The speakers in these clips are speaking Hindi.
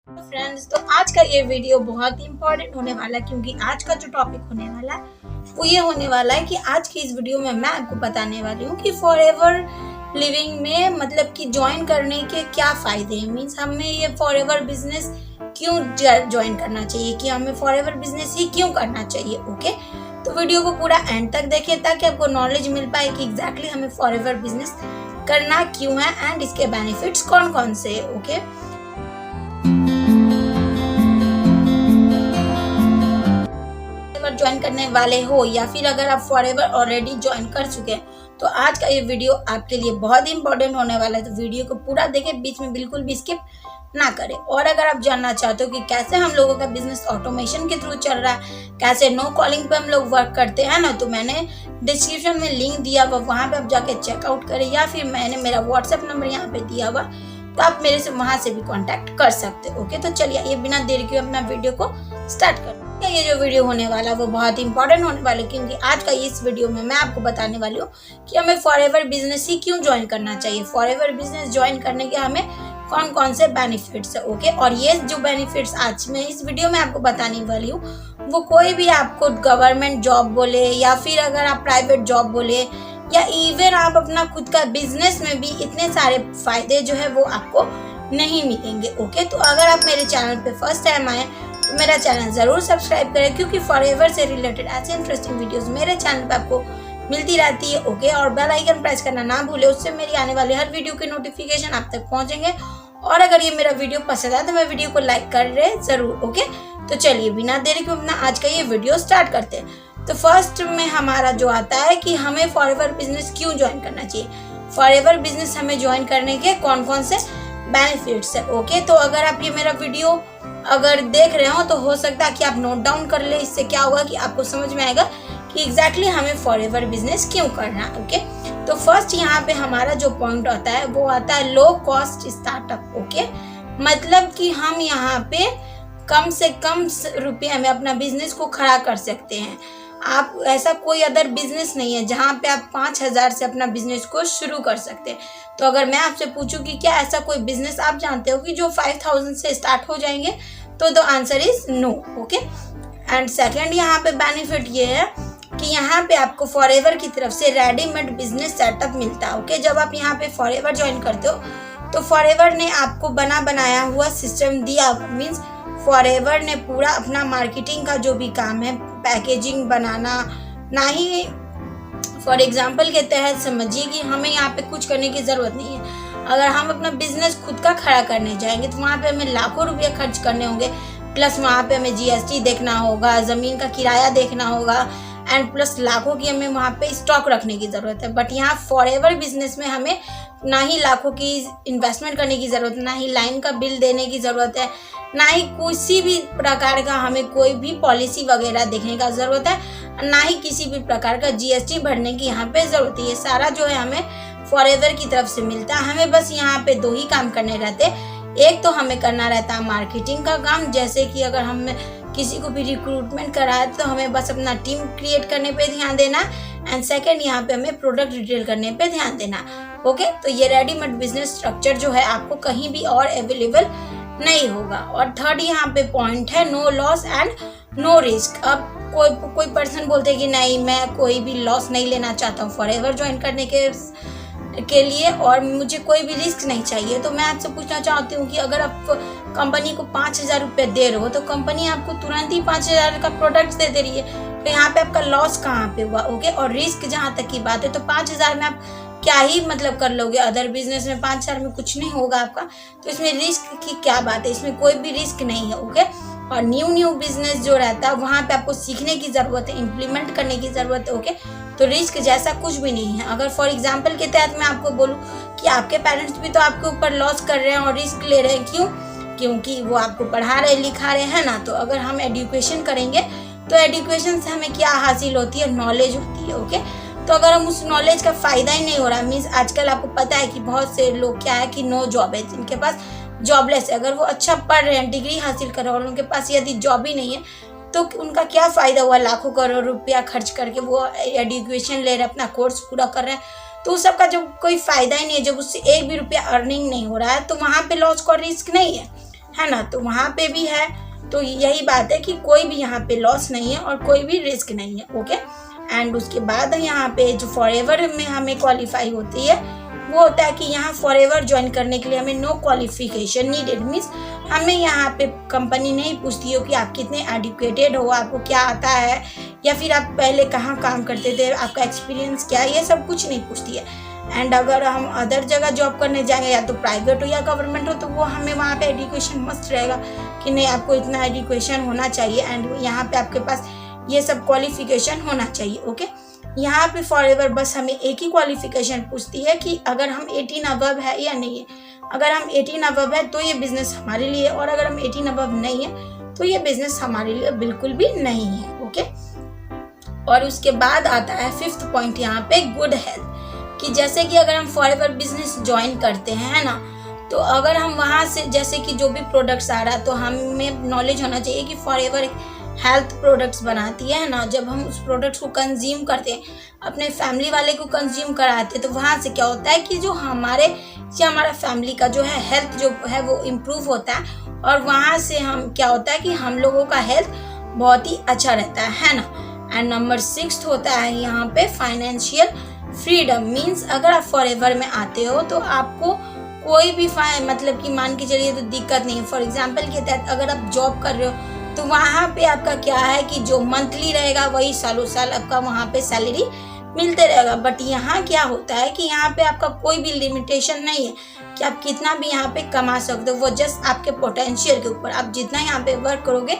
फ्रेंड्स, तो आज का ये वीडियो बहुत ही इम्पोर्टेंट होने वाला है, क्योंकि आज का जो टॉपिक होने वाला है वो ये होने वाला है कि आज की इस वीडियो में मैं आपको बताने वाली हूँ कि फॉरएवर लिविंग में मतलब कि ज्वाइन करने के क्या फायदे हैं। मीन्स हमें ये फॉरएवर बिजनेस क्यों ज्वाइन करना चाहिए, कि हमें फॉरएवर बिजनेस ही क्यों करना चाहिए। ओके, तो वीडियो को पूरा एंड तक देखिए ताकि आपको नॉलेज मिल पाए कि एग्जैक्टली हमें फॉरएवर बिजनेस करना क्यों है एंड इसके बेनिफिट्स कौन कौन से है। ओके, ज्वाइन करने वाले हो या फिर अगर आप फॉरएवर ऑलरेडी ज्वाइन कर चुके हैं तो आज का ये वीडियो आपके लिए बहुत ही इंपॉर्टेंट होने वाला है। तो वीडियो को पूरा देखें, बीच में बिल्कुल भी स्किप ना करें। और अगर आप जानना चाहते हो कि कैसे हम लोगों का बिजनेस ऑटोमेशन के थ्रू चल रहा है, कैसे नो कॉलिंग पे हम लोग वर्क करते हैं ना, तो मैंने डिस्क्रिप्शन में लिंक दिया हुआ, वहाँ पे आप जाके चेकआउट करें, या फिर मैंने मेरा व्हाट्सएप नंबर यहाँ पे दिया हुआ, तो आप मेरे से वहाँ से भी कॉन्टैक्ट कर सकते हो। ओके, तो चलिए ये बिना देर के अपना वीडियो को स्टार्ट करते हैं। ये जो वीडियो होने वाला है वो बहुत इंपॉर्टेंट होने वाला है, क्योंकि आज का इस वीडियो में मैं आपको बताने वाली हूँ कि हमें फॉरएवर बिजनेस ही क्यों ज्वाइन करना चाहिए, फॉरएवर बिजनेस ज्वाइन करने के हमें कौन कौन से बेनिफिट्स है। ओके, और ये जो बेनिफिट्स आज मैं इस वीडियो में आपको बताने वाली हूँ वो कोई भी आपको गवर्नमेंट जॉब बोले या फिर अगर आप प्राइवेट जॉब बोले या इवन आप अपना खुद का बिजनेस में भी इतने सारे फायदे जो है वो आपको नहीं मिलेंगे। ओके, तो अगर आप मेरे चैनल पे फर्स्ट टाइम आए तो मेरा चैनल जरूर सब्सक्राइब करें, क्योंकि फॉरएवर से रिलेटेड ऐसे इंटरेस्टिंग वीडियोस मेरे चैनल पे आपको मिलती रहती है। ओके, और बेल आइकन प्रेस करना ना भूले, उससे मेरी आने वाली हर वीडियो के नोटिफिकेशन आप तक पहुंचेंगे। और अगर ये मेरा वीडियो पसंद आए तो मैं वीडियो को लाइक कर रहे जरूर। ओके, तो चलिए बिना देरी के अपना आज का ये वीडियो स्टार्ट करते हैं। तो फर्स्ट में हमारा जो आता है कि हमें फॉरएवर बिजनेस क्यों ज्वाइन करना चाहिए, फॉरएवर बिजनेस हमें ज्वाइन करने के कौन कौन से बेनिफिट्स है। ओके, तो अगर आप ये मेरा वीडियो अगर देख रहे हो तो हो सकता है कि आप नोट डाउन कर ले, इससे क्या होगा कि आपको समझ में आएगा कि एग्जैक्टली हमें फॉरएवर बिजनेस क्यों करना है। ओके, तो फर्स्ट यहाँ पे हमारा जो पॉइंट आता है वो आता है लो कॉस्ट स्टार्टअप। ओके, मतलब कि हम यहाँ पे कम से कम रुपये में अपना बिजनेस को खड़ा कर सकते हैं। आप ऐसा कोई अदर बिजनेस नहीं है जहाँ पे आप 5,000 से अपना बिजनेस को शुरू कर सकते हैं। तो अगर मैं आपसे पूछूं कि क्या ऐसा कोई बिजनेस आप जानते हो कि जो 5,000 से स्टार्ट हो जाएंगे, तो the answer is no. Okay, and second यहाँ पे बेनिफिट ये है कि यहाँ पे आपको फॉरएवर की तरफ से रेडीमेड बिजनेस सेटअप मिलता है। ओके, जब आप यहाँ पे फॉरएवर ज्वाइन करते हो तो फॉरएवर ने आपको बना बनाया हुआ सिस्टम दिया, मीन्स फॉरएवर ने पूरा अपना मार्केटिंग का जो भी काम है, पैकेजिंग बनाना, ना ही फॉर एग्जाम्पल के तहत समझिए कि हमें यहाँ पे कुछ करने की ज़रूरत नहीं है। अगर हम अपना बिजनेस खुद का खड़ा करने जाएंगे तो वहाँ पे हमें लाखों रुपये खर्च करने होंगे, प्लस वहाँ पे हमें जीएसटी देखना होगा, ज़मीन का किराया देखना होगा, एंड प्लस लाखों की हमें वहाँ पे स्टॉक रखने की ज़रूरत है। बट यहाँ फॉरएवर बिजनेस में हमें ना ही लाखों की इन्वेस्टमेंट करने की ज़रूरत है, ना ही लाइन का बिल देने की ज़रूरत है, ना ही किसी भी प्रकार का हमें कोई भी पॉलिसी वगैरह देखने का ज़रूरत है, ना ही किसी भी प्रकार का जीएसटी भरने की यहाँ पे ज़रूरत है। ये सारा जो है हमें फॉरएवर की तरफ से मिलता है। हमें बस यहाँ पे दो ही काम करने रहते हैं। एक तो हमें करना रहता है मार्केटिंग का काम, जैसे कि अगर हम किसी को भी रिक्रूटमेंट कराए तो हमें बस अपना टीम क्रिएट करने पे ध्यान देना, एंड सेकंड यहाँ पे हमें प्रोडक्ट रिटेल करने पे ध्यान देना। ओके, तो ये रेडीमेड बिजनेस स्ट्रक्चर जो है आपको कहीं भी और अवेलेबल नहीं होगा। और थर्ड यहाँ पे पॉइंट है no loss and no risk. अब कोई पर्सन बोलते हैं कि नहीं, मैं कोई भी लॉस नहीं लेना चाहता हूँ फॉरएवर ज्वाइन करने के लिए और मुझे कोई भी रिस्क नहीं चाहिए, तो मैं आपसे पूछना चाहती हूँ कि अगर आप कंपनी को 5,000 रुपये दे रहे हो तो कंपनी आपको तुरंत ही 5,000 का प्रोडक्ट दे दे रही है, तो यहाँ पे आपका लॉस कहाँ पे हुआ। ओके, और रिस्क जहाँ तक की बात है तो 5,000 में आप क्या ही मतलब कर लोगे, अदर बिजनेस में 5,000 में कुछ नहीं होगा आपका, तो इसमें रिस्क की क्या बात है, इसमें कोई भी रिस्क नहीं है। ओके, और न्यू बिजनेस जो रहता है वहाँ पे आपको सीखने की ज़रूरत है, इम्प्लीमेंट करने की ज़रूरत है। ओके, तो रिस्क जैसा कुछ भी नहीं है। अगर फॉर एग्जांपल के तहत मैं आपको बोलूँ कि आपके पेरेंट्स भी तो आपके ऊपर लॉस कर रहे हैं और रिस्क ले रहे हैं, क्यों? क्योंकि वो आपको पढ़ा रहे लिखा रहे हैं ना। तो अगर हम एजुकेशन करेंगे तो एजुकेशन से हमें क्या हासिल होती है, नॉलेज होती है। ओके, तो अगर हम उस नॉलेज का फ़ायदा ही नहीं हो रहा, मीन्स आजकल आपको पता है कि बहुत से लोग क्या है कि नो जॉब है, जिनके पास जॉबलेस है। अगर वो अच्छा पढ़ रहे हैं, डिग्री हासिल कर रहे हैं और उनके पास यदि जॉब ही नहीं है तो उनका क्या फ़ायदा हुआ, लाखों करोड़ रुपया खर्च करके वो एजुकेशन ले रहे हैं, अपना कोर्स पूरा कर रहे हैं, तो उस सबका जब कोई फ़ायदा ही नहीं है, जब उससे एक भी रुपया अर्निंग नहीं हो रहा है, तो वहाँ पे लॉस का रिस्क नहीं है, है ना। तो वहाँ पे भी है, तो यही बात है कि कोई भी यहाँ पे लॉस नहीं है और कोई भी रिस्क नहीं है। ओके, एंड उसके बाद यहाँ पे जो फॉरएवर में हमें क्वालिफाई होती है वो होता है कि यहाँ फॉरएवर ज्वाइन करने के लिए हमें नो क्वालिफिकेशन नीडेड, मीन्स हमें यहाँ पे कंपनी नहीं पूछती हो कि आप कितने एडुकेटेड हो, आपको क्या आता है, या फिर आप पहले कहाँ काम करते थे, आपका एक्सपीरियंस क्या है, ये सब कुछ नहीं पूछती है। एंड अगर हम अदर जगह जॉब करने जाएंगे, या तो प्राइवेट हो या गवर्नमेंट हो, तो वो हमें वहाँ पे एजुकेशन मस्ट रहेगा कि नहीं आपको इतना एजुकेशन होना चाहिए एंड यहाँ पे आपके पास ये सब क्वालिफिकेशन होना चाहिए। ओके, यहाँ पे फॉरएवर बस हमें एक ही क्वालिफिकेशन पूछती है कि अगर हम 18 अबव है या नहीं है। अगर हम 18 अबव है तो ये बिजनेस हमारे लिए, और अगर हम 18 अबव नहीं है तो ये बिजनेस हमारे लिए बिल्कुल भी नहीं है। ओके, और उसके बाद आता है 5th पॉइंट यहाँ पे गुड हेल्थ, कि जैसे कि अगर हम फॉरएवर बिजनेस ज्वाइन करते हैं, है ना, तो अगर हम वहाँ से जैसे कि जो भी प्रोडक्ट्स आ रहा है तो हमें नॉलेज होना चाहिए कि फॉरएवर हेल्थ प्रोडक्ट्स बनाती है ना। जब हम उस प्रोडक्ट्स को कंज्यूम करते हैं, अपने फैमिली वाले को कंज्यूम कराते हैं, तो वहाँ से क्या होता है कि जो हमारा फैमिली का जो है हेल्थ जो है वो इम्प्रूव होता है, और वहाँ से हम क्या होता है कि हम लोगों का हेल्थ बहुत ही अच्छा रहता है ना। एंड नंबर 6 होता है यहाँ पे फाइनेंशियल फ्रीडम, मीन्स अगर आप फॉरएवर में आते हो तो आपको कोई भी मतलब कि मान के चलिए तो दिक्कत नहीं है। फॉर एग्जाम्पल के तहत अगर आप जॉब कर रहे हो तो वहाँ पे आपका क्या है कि जो मंथली रहेगा वही सालों साल आपका वहाँ पे सैलरी मिलते रहेगा। बट यहाँ क्या होता है कि यहाँ पे आपका कोई भी लिमिटेशन नहीं है कि आप कितना भी यहाँ पे कमा सकते हो, वो जस्ट आपके पोटेंशियल के ऊपर, आप जितना यहाँ पे वर्क करोगे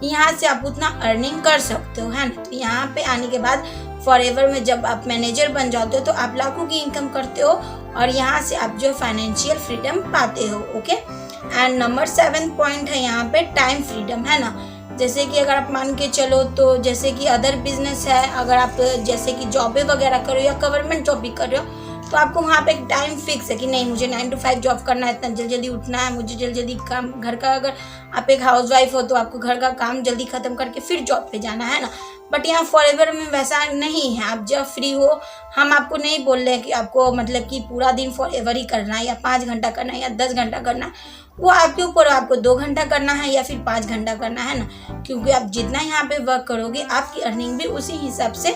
यहाँ से आप उतना अर्निंग कर सकते हो, है ना। तो यहाँ पे आने के बाद फॉरएवर में जब आप मैनेजर बन जाते हो तो आप लाखों की इनकम करते हो, और यहाँ से आप जो फाइनेंशियल फ्रीडम पाते हो। ओके, एंड नंबर 7 पॉइंट है यहाँ पे टाइम फ्रीडम, है ना। जैसे कि अगर आप मान के चलो तो जैसे कि अदर बिजनेस है, अगर आप जैसे कि जॉबें वगैरह कर रहे हो या गवर्नमेंट जॉब भी कर रहे हो, तो आपको वहाँ पे एक टाइम फिक्स है कि नहीं मुझे 9 to 5 जॉब करना है, इतना जल्दी उठना है, मुझे जल्दी काम घर का, अगर आप एक हाउसवाइफ हो तो आपको घर का काम जल्दी खत्म करके फिर जॉब पे जाना है ना। बट यहाँ फॉरएवर में वैसा नहीं है, आप जब फ्री हो, हम आपको नहीं बोल रहे हैं कि आपको मतलब कि पूरा दिन फॉरएवर ही करना है, या 5 घंटा करना है या 10 घंटा करना है, वो आपके ऊपर, आपको 2 घंटा करना है या फिर 5 घंटा करना है ना। क्योंकि आप जितना यहाँ पे वर्क करोगे आपकी अर्निंग भी उसी हिसाब से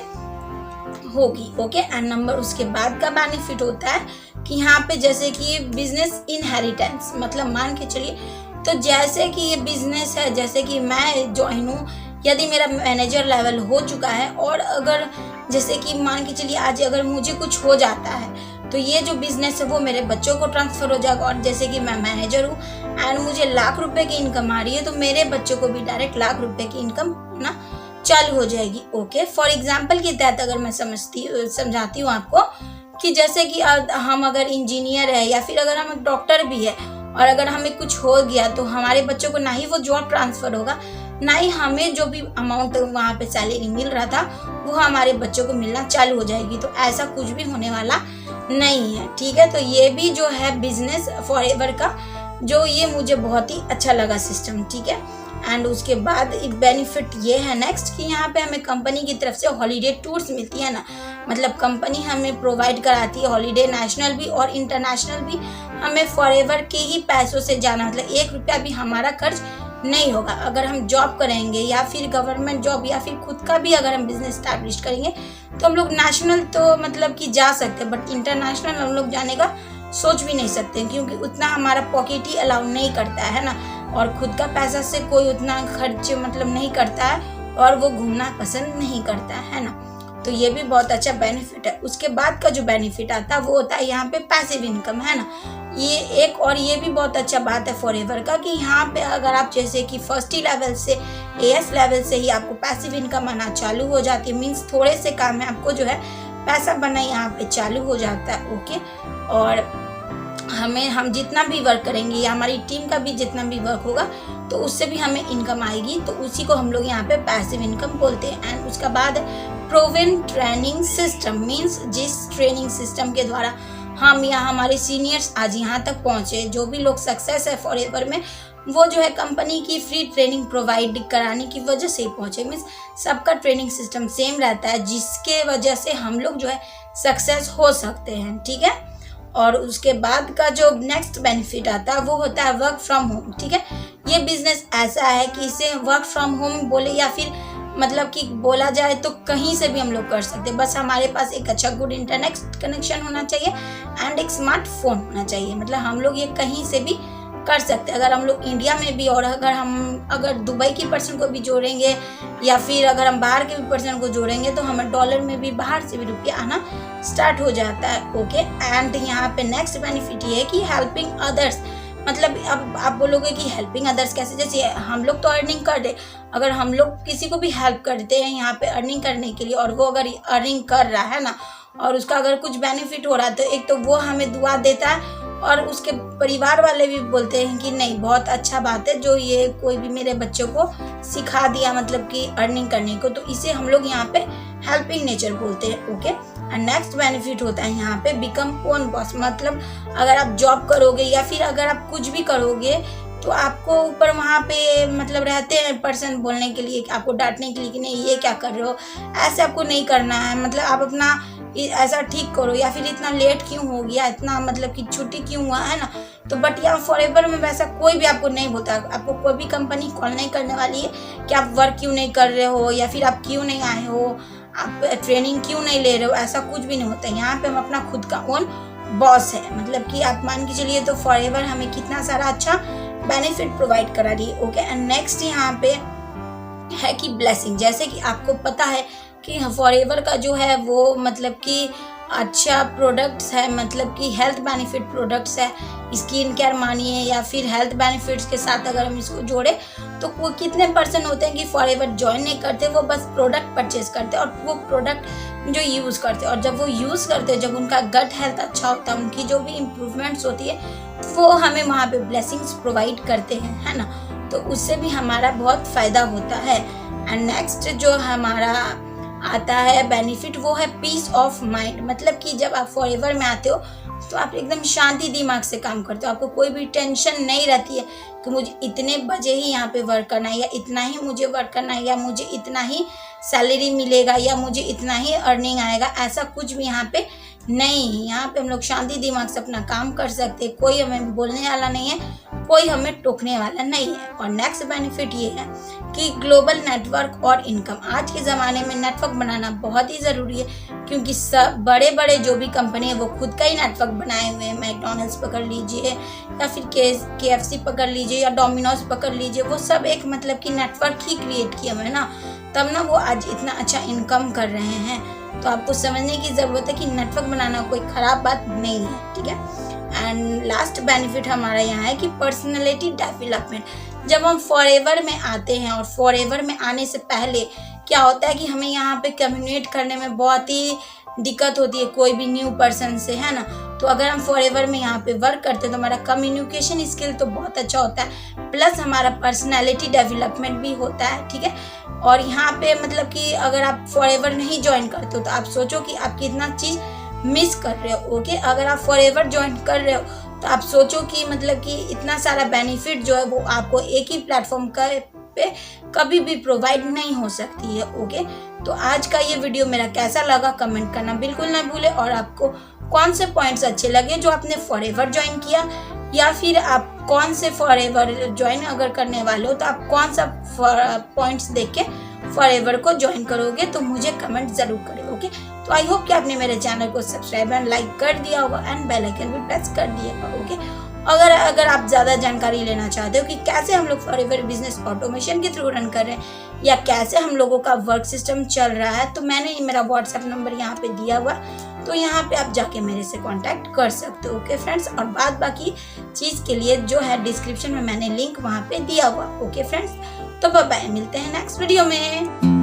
होगी। ओके, एंड नंबर उसके बाद का बेनिफिट होता है कि यहाँ पे जैसे कि ये बिजनेस इनहेरिटेंस, मतलब मान के चलिए तो जैसे कि ये बिजनेस है, जैसे कि मैं ज्वाइन हूँ, यदि मेरा मैनेजर लेवल हो चुका है, और अगर जैसे कि मान के चलिए आज अगर मुझे कुछ हो जाता है तो ये जो बिजनेस है वो मेरे बच्चों को ट्रांसफर हो जाएगा। और जैसे कि मैं मैनेजर हूँ एंड मुझे लाख रुपए की इनकम आ रही है, तो मेरे बच्चों को भी डायरेक्ट लाख रुपए की इनकम होना चालू हो जाएगी। ओके, फॉर एग्जाम्पल के तहत अगर मैं समझाती हूँ आपको कि जैसे कि हम अगर इंजीनियर है या फिर अगर हम एक डॉक्टर भी है, और अगर हमें कुछ हो गया तो हमारे बच्चों को ना ही वो जॉब ट्रांसफर होगा, ना ही हमें जो भी अमाउंट वहाँ पे सैलरी मिल रहा था वो हमारे बच्चों को मिलना चालू हो जाएगी। तो ऐसा कुछ भी होने वाला नहीं है, ठीक है। तो ये भी जो है बिजनेस फॉरएवर का, जो ये मुझे बहुत ही अच्छा लगा सिस्टम, ठीक है। एंड उसके बाद एक बेनिफिट ये है नेक्स्ट कि यहाँ पे हमें कंपनी की तरफ से हॉलीडे टूर्स मिलती है ना, मतलब कंपनी हमें प्रोवाइड कराती है हॉलीडे, नेशनल भी और इंटरनेशनल भी। हमें फॉरएवर के ही पैसों से जाना, मतलब 1 रुपया भी हमारा खर्च नहीं होगा। अगर हम जॉब करेंगे या फिर गवर्नमेंट जॉब या फिर खुद का भी अगर हम बिजनेस स्टैब्लिश करेंगे तो हम लोग नेशनल तो मतलब कि जा सकते हैं, बट इंटरनेशनल हम लोग जाने का सोच भी नहीं सकते, क्योंकि उतना हमारा पॉकेट ही अलाउ नहीं करता है ना, और खुद का पैसा से कोई उतना खर्च मतलब नहीं करता है, और वो घूमना पसंद नहीं करता है ना। तो ये भी बहुत अच्छा बेनिफिट है। उसके बाद का जो बेनिफिट आता है वो होता है यहाँ पे पैसिव इनकम, है ना। ये एक और ये भी बहुत अच्छा बात है फॉरएवर का कि यहाँ पे अगर आप जैसे कि फर्स्ट लेवल से एएस लेवल से ही आपको पैसिव इनकम आना चालू हो जाती है, मीन्स थोड़े से काम में आपको जो है पैसा बनना यहाँ पे चालू हो जाता है। ओके, और हम जितना भी वर्क करेंगे या हमारी टीम का भी जितना भी वर्क होगा तो उससे भी हमें इनकम आएगी, तो उसी को हम लोग यहाँ पे पैसिव इनकम बोलते हैं। एंड उसका बाद प्रूवन ट्रेनिंग सिस्टम, मीन्स जिस ट्रेनिंग सिस्टम के द्वारा हम या हमारे सीनियर्स आज यहाँ तक पहुँचे, जो भी लोग सक्सेस है फॉरएवर में, वो जो है कंपनी की फ्री ट्रेनिंग प्रोवाइड कराने की वजह से ही पहुँचे। मीन्स सबका ट्रेनिंग सिस्टम सेम रहता है, जिसके वजह से हम लोग जो है सक्सेस हो सकते हैं, ठीक है। और उसके बाद का जो नेक्स्ट बेनिफिट आता है वो होता है वर्क फ्रॉम होम। ठीक है, ये बिजनेस ऐसा है कि इसे वर्क फ्रॉम होम बोले या फिर मतलब कि बोला जाए तो कहीं से भी हम लोग कर सकते हैं, बस हमारे पास एक अच्छा गुड इंटरनेट कनेक्शन होना चाहिए एंड एक स्मार्टफोन होना चाहिए। मतलब हम लोग ये कहीं से भी कर सकते हैं। अगर हम लोग इंडिया में भी और अगर दुबई की पर्सन को भी जोड़ेंगे या फिर अगर हम बाहर के भी पर्सन को जोड़ेंगे तो हमें डॉलर में भी बाहर से भी रुपया आना स्टार्ट हो जाता है। ओके, एंड यहाँ पे नेक्स्ट बेनिफिट ये है कि हेल्पिंग अदर्स। मतलब अब आप बोलोगे कि हेल्पिंग अदर्स कैसे, जैसे हम लोग तो अर्निंग कर दे, अगर हम लोग किसी को भी हेल्प करते हैं यहाँ पे अर्निंग करने के लिए और वो अगर अर्निंग कर रहा है ना और उसका अगर कुछ बेनिफिट हो रहा है तो एक तो वो हमें दुआ देता है और उसके परिवार वाले भी बोलते हैं कि नहीं बहुत अच्छा बात है जो ये कोई भी मेरे बच्चों को सिखा दिया मतलब कि अर्निंग करने को, तो इसे हम लोग यहाँ पे हेल्पिंग नेचर बोलते हैं। ओके, एंड नेक्स्ट बेनिफिट होता है यहाँ पे बिकम ओन बॉस। मतलब अगर आप जॉब करोगे या फिर अगर आप कुछ भी करोगे तो आपको ऊपर वहाँ पे मतलब रहते हैं पर्सन बोलने के लिए, आपको डांटने के लिए कि नहीं ये क्या कर रहे हो, ऐसे आपको नहीं करना है, मतलब आप अपना ऐसा ठीक करो या फिर इतना लेट क्यों हो गया, इतना मतलब कि छुट्टी क्यों हुआ है ना। तो बट यहाँ फॉरएवर में वैसा कोई भी आपको नहीं बोलता, आपको कोई भी कंपनी कॉल नहीं करने वाली है कि आप वर्क क्यों नहीं कर रहे हो या फिर आप क्यों नहीं आए हो, आप ट्रेनिंग क्यों नहीं ले रहे हो, ऐसा कुछ भी नहीं होता। यहाँ पे हम अपना खुद का ओन बॉस है, मतलब कि आप मान के चलिए तो फॉरएवर हमें कितना सारा अच्छा बेनिफिट प्रोवाइड करा रही है। ओके, एंड नेक्स्ट यहाँ पे है कि ब्लेसिंग। जैसे कि आपको पता है कि फॉरएवर का जो है वो मतलब कि अच्छा प्रोडक्ट्स है, मतलब कि हेल्थ बेनिफिट प्रोडक्ट्स है, स्किन केयर मानिए या फिर हेल्थ बेनिफिट्स के साथ अगर हम इसको जोड़े तो वो कितने पर्सन होते हैं कि फॉरएवर ज्वाइन नहीं करते, वो बस प्रोडक्ट परचेज करते और वो प्रोडक्ट जो यूज़ करते और जब वो यूज़ करते जब उनका गट हेल्थ अच्छा होता है, उनकी जो भी इम्प्रूवमेंट्स होती है वो हमें वहाँ पे ब्लेसिंग्स प्रोवाइड करते हैं, है ना। तो उससे भी हमारा बहुत फ़ायदा होता है। एंड नेक्स्ट जो हमारा आता है बेनिफिट वो है पीस ऑफ माइंड। मतलब कि जब आप फॉरएवर में आते हो तो आप एकदम शांति दिमाग से काम करते हो, आपको कोई भी टेंशन नहीं रहती है कि मुझे इतने बजे ही यहाँ पे वर्क करना है या इतना ही मुझे वर्क करना है या मुझे इतना ही सैलरी मिलेगा या मुझे इतना ही अर्निंग आएगा, ऐसा कुछ भी यहाँ पे नहीं। यहाँ पे हम लोग शांति दिमाग से अपना काम कर सकते हैं, कोई हमें बोलने वाला नहीं है, कोई हमें टोकने वाला नहीं है। और नेक्स्ट बेनिफिट ये है कि ग्लोबल नेटवर्क और इनकम। आज के ज़माने में नेटवर्क बनाना बहुत ही ज़रूरी है क्योंकि सब बड़े बड़े जो भी कंपनी है वो खुद का ही नेटवर्क बनाए हुए हैं। मैकडॉनल्ड्स पकड़ लीजिए या फिर KFC पकड़ लीजिए या डोमिनोज पकड़ लीजिए, वो सब एक मतलब कि नेटवर्क ही क्रिएट किया हुआ है ना, तब ना वो आज इतना अच्छा इनकम कर रहे हैं। तो आपको समझने की ज़रूरत है कि नेटवर्क बनाना कोई ख़राब बात नहीं है, ठीक है। एंड लास्ट बेनिफिट हमारा यहाँ है कि पर्सनैलिटी डेवलपमेंट। जब हम फॉरएवर में आते हैं और फॉरएवर में आने से पहले क्या होता है कि हमें यहाँ पे कम्युनिकेट करने में बहुत ही दिक्कत होती है कोई भी न्यू पर्सन से, है ना। तो अगर हम फॉरएवर में यहाँ पे वर्क करते हैं तो हमारा कम्युनिकेशन स्किल तो बहुत अच्छा होता है, प्लस हमारा पर्सनैलिटी डेवलपमेंट भी होता है, ठीक है। और यहाँ पे मतलब कि अगर आप फॉरएवर नहीं ज्वाइन करते हो तो आप सोचो कि आप कितना चीज़ मिस कर रहे हो। ओके, अगर आप फॉरएवर ज्वाइन कर रहे हो तो आप सोचो कि मतलब कि इतना सारा बेनिफिट जो है वो आपको एक ही प्लेटफॉर्म पे कभी भी प्रोवाइड नहीं हो सकती है। ओके, तो आज का ये वीडियो मेरा कैसा लगा कमेंट करना बिल्कुल ना भूले, और आपको कौन से पॉइंट्स अच्छे लगे जो आपने फॉरएवर ज्वाइन किया, या फिर आप कौन से फॉरएवर ज्वाइन अगर करने वाले हो तो आप कौन सा पॉइंट्स देख के फॉरएवर को ज्वाइन करोगे, तो मुझे कमेंट जरूर करें। ओके, तो आई होप कि आपने मेरे चैनल को सब्सक्राइब एंड लाइक कर दिया होगा एंड बेल आइकन भी प्रेस कर दिया। ओके, अगर आप ज़्यादा जानकारी लेना चाहते हो कि कैसे हम लोग फॉरएवर बिजनेस ऑटोमेशन के थ्रू रन कर रहे हैं या कैसे हम लोगों का वर्क सिस्टम चल रहा है, तो मैंने मेरा व्हाट्सएप नंबर यहाँ पे दिया हुआ, तो यहाँ पे आप जाके मेरे से कांटेक्ट कर सकते हो। ओके फ्रेंड्स, और बाकी चीज़ के लिए जो है डिस्क्रिप्शन में मैंने लिंक वहाँ पे दिया हुआ। ओके फ्रेंड्स, तो बाय बाय, मिलते हैं नेक्स्ट वीडियो में।